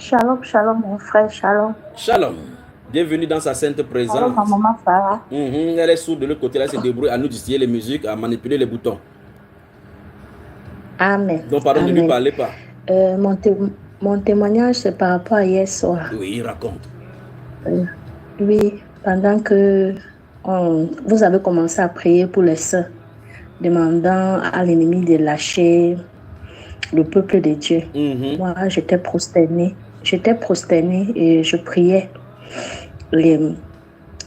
Shalom, shalom, mon frère, shalom. Shalom. Bienvenue dans sa sainte présence. Shalom, ma maman Sarah. Elle est sourde de l'autre côté, là, elle se débrouille à nous distiller les musiques, à manipuler les boutons. Amen. Donc, pardon, ne lui parlez pas. Mon témoignage, c'est par rapport à hier soir. Oui, raconte. Oui, pendant que vous avez commencé à prier pour les saints, demandant à l'ennemi de lâcher le peuple de Dieu. Moi, j'étais prosternée. Et je priais. Et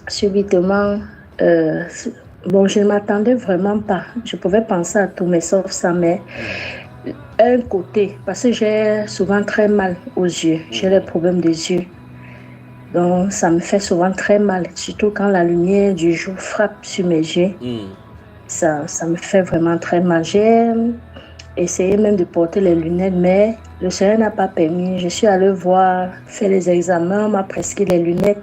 subitement, je ne m'attendais vraiment pas. Je pouvais penser à tout, mais sauf ça, mais un côté, parce que j'ai souvent très mal aux yeux. J'ai des problèmes des yeux. Donc, ça me fait souvent très mal, surtout quand la lumière du jour frappe sur mes yeux. Ça me fait vraiment très mal. J'ai essayé même de porter les lunettes, mais le Seigneur n'a pas permis. Je suis allée voir, faire les examens, on m'a prescrit les lunettes.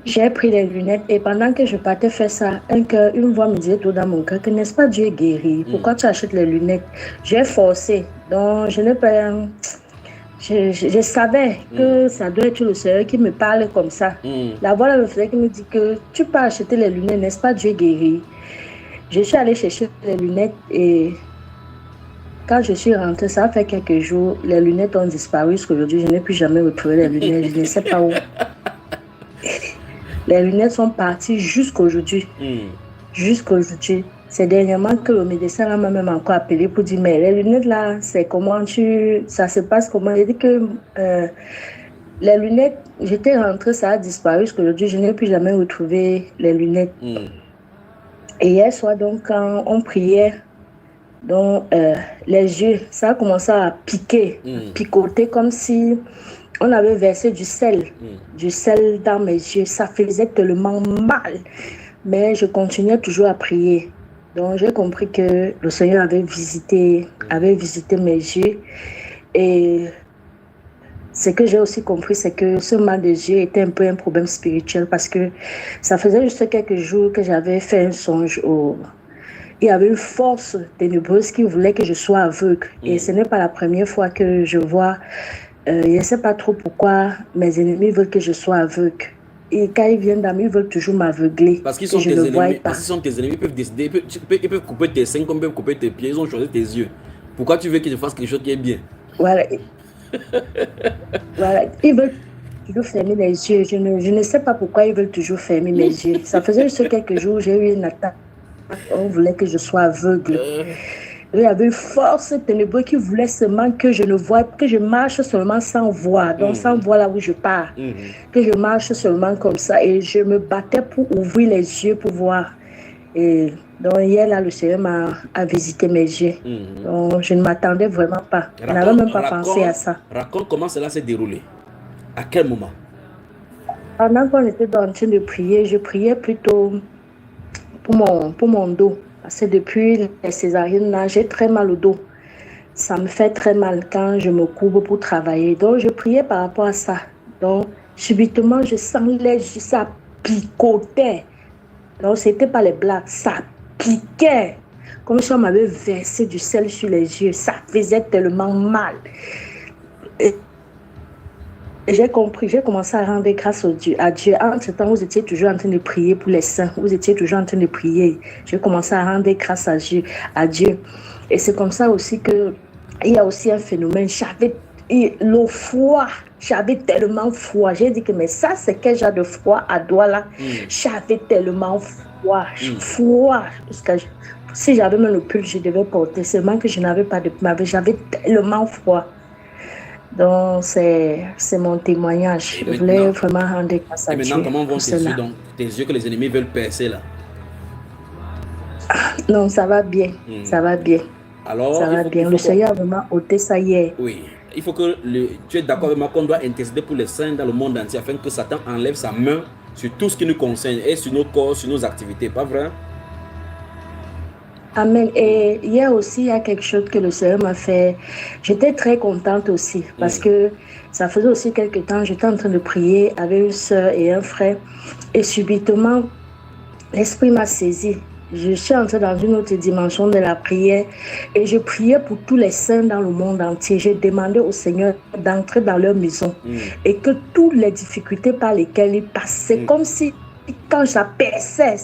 J'ai pris les lunettes et pendant que je partais faire ça, une voix me disait tout dans mon cœur que n'est-ce pas Dieu est guéri? Pourquoi tu achètes les lunettes? J'ai forcé, donc je n'ai pas... Je savais que ça doit être le Seigneur qui me parle comme ça. La voix là me faisait qui me dit que tu peux acheter les lunettes, n'est-ce pas Dieu est guéri? Je suis allée chercher les lunettes et quand je suis rentrée, ça a fait quelques jours, les lunettes ont disparu. Jusqu'aujourd'hui, je n'ai plus jamais retrouvé les lunettes. Je ne sais pas où. Les lunettes sont parties jusqu'aujourd'hui. Jusqu'aujourd'hui. C'est dernièrement que le médecin m'a même encore appelé pour dire, mais les lunettes là, c'est comment ça se passe comment? Il dit que les lunettes, j'étais rentrée, ça a disparu jusqu'aujourd'hui, je n'ai plus jamais retrouvé les lunettes. Et hier soir, donc, quand on priait, donc, les yeux, ça a commencé à piquer, picoter comme si on avait versé du sel dans mes yeux. Ça faisait tellement mal. Mais je continuais toujours à prier. Donc, j'ai compris que le Seigneur avait visité mes yeux. Et ce que j'ai aussi compris, c'est que ce mal des yeux était un peu un problème spirituel parce que ça faisait juste quelques jours que j'avais fait un songe il y avait une force ténébreuse qui voulait que je sois aveugle. Et ce n'est pas la première fois que je vois, je ne sais pas trop pourquoi mes ennemis veulent que je sois aveugle. Et quand ils viennent d'amis, ils veulent toujours m'aveugler. Parce qu'ils sont tes ennemis. Parce qu'ils sont tes ennemis, ils peuvent décider, ils peuvent couper tes seins comme ils peuvent couper tes pieds, ils ont choisi tes yeux. Pourquoi tu veux qu'ils te fassent quelque chose qui est bien? Voilà. Voilà. Ils veulent toujours fermer les yeux. Je ne sais pas pourquoi ils veulent toujours fermer mes yeux. Ça faisait juste quelques jours, j'ai eu une attaque. On voulait que je sois aveugle. Il y avait une force ténébreuse qui voulait seulement que je ne voie, que je marche seulement sans voir, donc sans voir là où je pars. Que je marche seulement comme ça. Et je me battais pour ouvrir les yeux pour voir. Et donc hier, là, le Seigneur a visité mes yeux. Donc je ne m'attendais vraiment pas. Je n'avais même pas pensé à ça. Raconte comment cela s'est déroulé. À quel moment? Pendant qu'on était en train de prier, je priais plutôt pour mon dos. Parce que depuis les césariennes, là, j'ai très mal au dos. Ça me fait très mal quand je me courbe pour travailler. Donc, je priais par rapport à ça. Donc, subitement, je sens les yeux, ça picotait. Donc, ce n'était pas les blagues, ça piquait. Comme si on m'avait versé du sel sur les yeux. Ça faisait tellement mal. Et j'ai compris, j'ai commencé à rendre grâce à Dieu. Entre-temps, vous étiez toujours en train de prier pour les saints. Vous étiez toujours en train de prier. J'ai commencé à rendre grâce à Dieu. Et c'est comme ça aussi qu'il y a aussi un phénomène. J'avais le froid. J'avais tellement froid. J'ai dit que mais ça, c'est quel genre de froid à Douala? J'avais tellement froid. Froid. Parce que si j'avais même le pull, je devais porter. Seulement que je n'avais pas de pull. J'avais tellement froid. Donc, c'est mon témoignage. Je voulais vraiment rendre grâce à Dieu. Et maintenant, comment vont tes yeux, donc, tes yeux que les ennemis veulent percer là? Non, ça va bien. Ça va bien. Alors, ça va bien. Le Seigneur a vraiment ôté ça hier. Oui. Il faut que tu es d'accord avec moi qu'on doit intercéder pour les saints dans le monde entier afin que Satan enlève sa main sur tout ce qui nous concerne et sur nos corps, sur nos activités. Pas vrai? Amen. Et hier aussi, il y a quelque chose que le Seigneur m'a fait. J'étais très contente aussi parce que ça faisait aussi quelques temps, j'étais en train de prier avec une soeur et un frère. Et subitement, l'Esprit m'a saisi. Je suis entrée dans une autre dimension de la prière et je priais pour tous les saints dans le monde entier. J'ai demandé au Seigneur d'entrer dans leur maison et que toutes les difficultés par lesquelles ils passaient, comme si quand ça perçait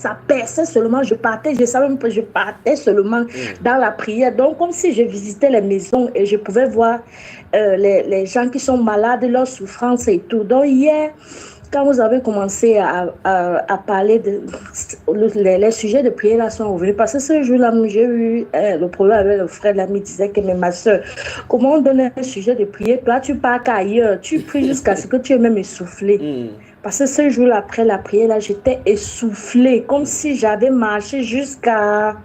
seulement, je partais, je savais même pas, je partais seulement dans la prière. Donc, comme si je visitais les maisons et je pouvais voir les gens qui sont malades, leurs souffrances et tout. Donc, hier, quand vous avez commencé à parler de les sujets de prière là sont revenus, parce que ce jour-là, j'ai eu le problème avec le frère, l'ami disait que mais ma soeur, comment on donne un sujet de prière, toi tu pars qu'ailleurs, tu pries jusqu'à ce que tu es même essoufflé. Parce que ce jour-là, après la prière, là, j'étais essoufflée, comme si j'avais marché jusqu'à...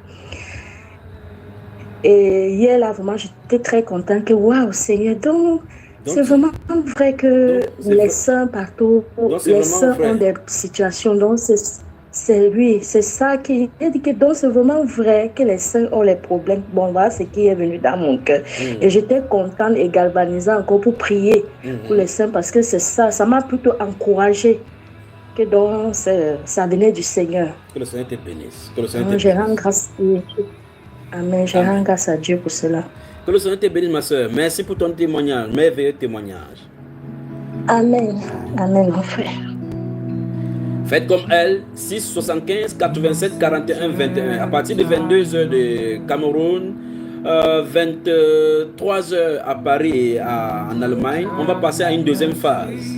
Et hier, là, vraiment, j'étais très contente que, waouh, Seigneur, donc c'est vraiment vrai que les saints partout, les saints ont des situations, donc c'est lui, c'est ça qui dit que donc c'est vraiment vrai que les saints ont les problèmes. Bon, voilà ce qui est venu dans mon cœur. Et j'étais contente et galvanisée encore pour prier pour les saints parce que c'est ça, ça m'a plutôt encouragée que donc ça venait du Seigneur. Que le Seigneur te bénisse. Que le Seigneur te bénisse. Je rends grâce à Dieu. Amen. Je rends grâce à Dieu pour cela. Que le Seigneur te bénisse, ma soeur. Merci pour ton témoignage, merveilleux témoignage. Amen. Amen, mon frère. Faites comme elle, 6 75 87 41 21. À partir de 22h de Cameroun, 23h à Paris et en Allemagne, on va passer à une deuxième phase.